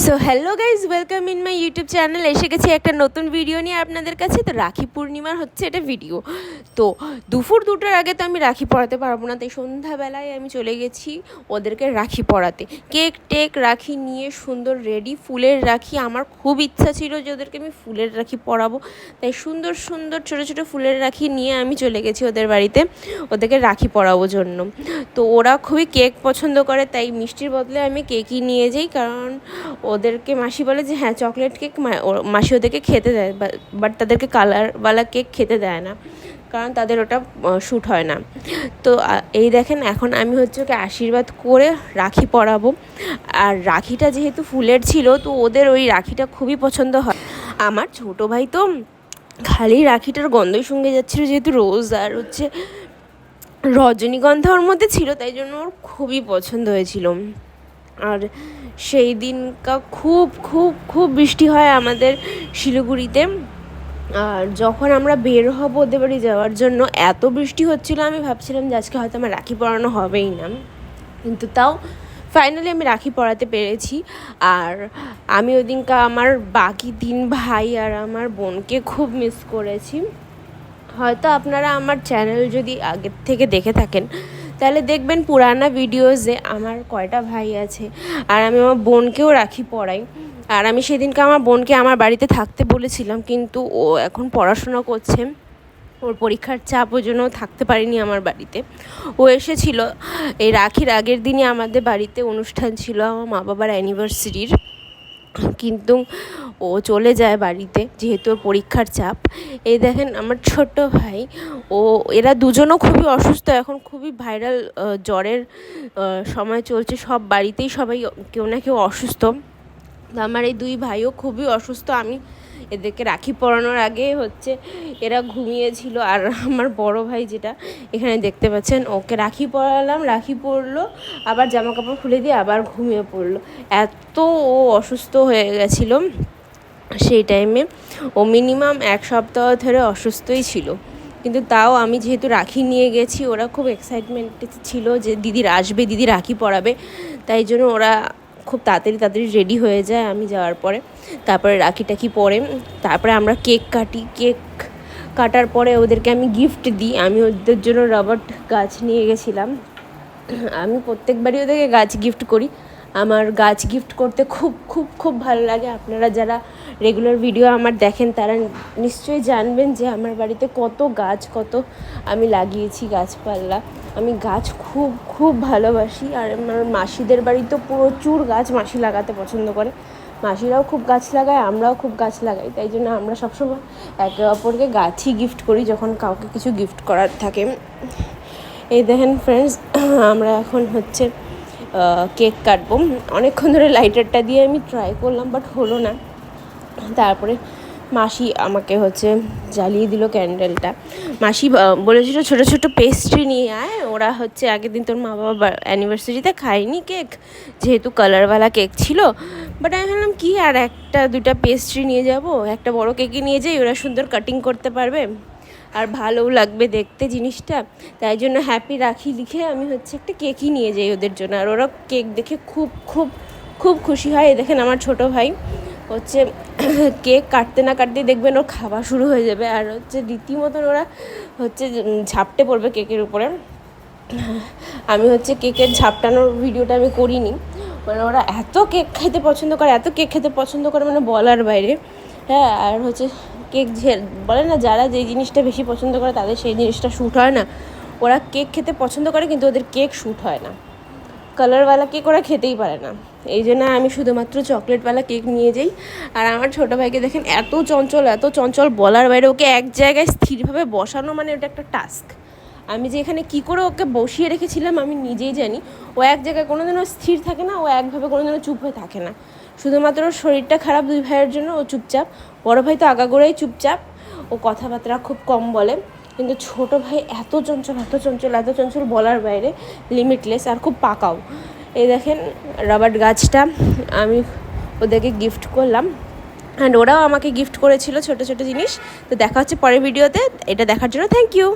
So hello guys, welcome in my YouTube channel. এসে গেছি একটা নতুন ভিডিও নিয়ে আপনাদের কাছে। তো রাখি পূর্ণিমার হচ্ছে এটা ভিডিও। তো দুপুর 2টার আগে তো আমি রাখি পরাতে পারবো না, তাই সন্ধ্যাবেলায় আমি চলে গেছি ওদেরকে রাখি পরাতে। কেক টেক রাখি নিয়ে সুন্দর রেডি, ফুলের রাখি। আমার খুব ইচ্ছা ছিল যে ওদেরকে আমি ফুলের রাখি পরাবো, তাই সুন্দর সুন্দর ছোটো ছোটো ফুলের রাখি নিয়ে আমি চলে গেছি ওদের বাড়িতে ওদেরকে রাখি পরাবো জন্য। তো ওরা খুবই কেক পছন্দ করে, তাই মিষ্টির বদলে আমি কেকই নিয়ে যাই, কারণ ওদেরকে মাসি বলে যে হ্যাঁ চকলেট কেক মাসি ওদেরকে খেতে দেয়, বাট তাদেরকে কালারওয়ালা কেক খেতে দেয় না, কারণ তাদের ওটা শ্যুট হয় না। তো এই দেখেন, এখন আমি হচ্ছে ওকে আশীর্বাদ করে রাখি পরাবো। আর রাখিটা যেহেতু ফুলের ছিল, তো ওদের ওই রাখিটা খুবই পছন্দ হয়। আমার ছোটো ভাই তো খালি রাখিটার গন্ধই সঙ্গে যাচ্ছিলো, যেহেতু রোজ আর হচ্ছে রজনীগন্ধা ওর মধ্যে ছিল, তাই জন্য ওর খুবই পছন্দ হয়েছিল। আর সেই দিনটা খুব খুব খুব বৃষ্টি হয় আমাদের শিলিগুড়িতে। আর যখন আমরা বের হব ওদের বাড়ি যাওয়ার জন্য, এত বৃষ্টি হচ্ছিলো, আমি ভাবছিলাম যে আজকে হয়তো আমার রাখি পরানো হবেই না, কিন্তু তাও ফাইনালি আমি রাখি পরাতে পেরেছি। আর আমি ওই দিনকা আমার বাকি 3 ভাই আর আমার বোনকে খুব মিস করেছি। হয়তো আপনারা আমার চ্যানেল যদি আগের থেকে দেখে থাকেন, তাহলে দেখবেন পুরানা ভিডিওসে আমার কয়টা ভাই আছে, আর আমি আমার বোনকেও রাখি পরাই। আর আমি সেদিনকে আমার বোনকে আমার বাড়িতে থাকতে বলেছিলাম, কিন্তু ও এখন পড়াশোনা করছে, ওর পরীক্ষার চাপ, ওই জন্য থাকতে পারিনি আমার বাড়িতে। ও এসেছিল এই রাখির আগের দিনই, আমাদের বাড়িতে অনুষ্ঠান ছিল আমার মা বাবার অ্যানিভার্সারির, কিন্তু ও চলে যায় বাড়িতে যেহেতু ওর পরীক্ষার চাপ। এই দেখেন আমার ছোট্ট ভাই, এরা দুজনও খুবই অসুস্থ এখন, খুবই ভাইরাল জ্বরের সময় চলছে, সব বাড়িতেই সবাই কেউ না কেউ অসুস্থ। আমার এই 2 ভাইও খুবই অসুস্থ। আমি এদেরকে রাখি পরানোর আগে হচ্ছে এরা ঘুমিয়েছিল, আর আমার বড় ভাই যেটা এখানে দেখতে পাচ্ছেন, ওকে রাখি পরালাম, রাখি পরলো, আবার জামা কাপড় খুলে দিয়ে আবার ঘুমিয়ে পড়লো। এত ও অসুস্থ হয়ে গেছিলো সেই টাইমে। ও মিনিমাম 1 সপ্তাহ ধরে অসুস্থই ছিল, কিন্তু তাও আমি যেহেতু রাখি নিয়ে গেছি, ওরা খুব এক্সাইটমেন্টে ছিল যে দিদির আসবে, দিদি রাখি পরাবে, তাই জন্য ওরা খুব তাড়াতাড়ি রেডি হয়ে যায় আমি যাওয়ার পরে। তারপরে রাখি টাখি পরে তারপরে আমরা কেক কাটি। কেক কাটার পরে ওদেরকে আমি গিফট দিই। আমি ওদের জন্য রবার গাছ নিয়ে গেছিলাম। আমি প্রত্যেকবারই ওদেরকে গাছ গিফট করি। আমার গাছ গিফট করতে খুব খুব খুব ভালো লাগে। আপনারা যারা রেগুলার ভিডিও আমার দেখেন, তারা নিশ্চয়ই জানবেন যে আমার বাড়িতে কত গাছ, কত আমি লাগিয়েছি গাছপালা। আমি গাছ খুব খুব ভালোবাসি। আর আমার মাসিদের বাড়িতে প্রচুর গাছ মাসি লাগাতে পছন্দ করে। মাসিরাও খুব গাছ লাগায়, আমরাও খুব গাছ লাগাই, তাই জন্য আমরা সবসময় একে অপরকে গাছই গিফট করি যখন কাউকে কিছু গিফট করার থাকে। এই দেখেন ফ্রেন্ডস, আমরা এখন হচ্ছে কেক কাটবো। অনেকক্ষণ ধরে লাইটারটা দিয়ে আমি ট্রাই করলাম, বাট হলো না। তারপরে মাসি আমাকে হচ্ছে জ্বালিয়ে দিল ক্যান্ডেলটা। মাসি বলেছিল ছোটো ছোটো পেস্ট্রি নিয়ে আয়, ওরা হচ্ছে আগের দিন তোর মা বাবা অ্যানিভার্সারিতে খায়নি কেক, যেহেতু কালারওয়ালা কেক ছিল। বাট আমি ভাবলাম কি আর 1-2টা পেস্ট্রি নিয়ে যাব, একটা বড় কেকই নিয়ে যাই, ওরা সুন্দর কাটিং করতে পারবে আর ভালোও লাগবে দেখতে জিনিসটা। তাই জন্য হ্যাপি রাখি লিখে আমি হচ্ছে একটা কেকই নিয়ে যাই ওদের জন্য। আর ওরা কেক দেখে খুব খুব খুব খুশি হয়। দেখেন আমার ছোটো ভাই হচ্ছে কেক কাটতে না কাটতেই দেখবেন ওর খাওয়া শুরু হয়ে যাবে, আর হচ্ছে রীতিমতন ওরা হচ্ছে ঝাপটে পড়বে কেকের উপরে। আমি হচ্ছে কেকের ঝাপটানোর ভিডিওটা আমি করিনি, মানে ওরা এত কেক খেতে পছন্দ করে, এত কেক খেতে পছন্দ করে মানে বলার বাইরে। হ্যাঁ, আর হচ্ছে কেক বলে না, যারা যেই জিনিসটা বেশি পছন্দ করে তাদের সেই জিনিসটা শ্যুট হয় না। ওরা কেক খেতে পছন্দ করে, কিন্তু ওদের কেক শ্যুট হয় না। কালারওয়ালা কেক ওরা খেতেই পারে না, এই জন্য আমি শুধুমাত্র চকলেটওয়ালা কেক নিয়ে যাই। আর আমার ছোটো ভাইকে দেখেন এত চঞ্চল বলার বাইরে। ওকে এক জায়গায় স্থিরভাবে বসানো মানে ওটা একটা টাস্ক। আমি যে এখানে কী করে ওকে বসিয়ে রেখেছিলাম আমি নিজেই জানি। ও এক জায়গায় কোনো দিনও স্থির থাকে না, ও একভাবে কোনো দিনও চুপ হয়ে থাকে না। শুধুমাত্র শরীরটা খারাপ 2 ভাইয়ের জন্য ও চুপচাপ। বড় ভাই তো আগাগোড়াই চুপচাপ, ও কথাবার্তা খুব কম বলে। কিন্তু ছোটো ভাই এত চঞ্চল বলার বাইরে, লিমিটলেস, আর খুব পাকাও। এই দেখেন রবার গাছটা আমি ওদেরকে গিফট করলাম, অ্যান্ড ওরাও আমাকে গিফট করেছিল ছোটো ছোটো জিনিস। তো দেখা হচ্ছে পরের ভিডিওতে। এটা দেখার জন্য থ্যাংক ইউ।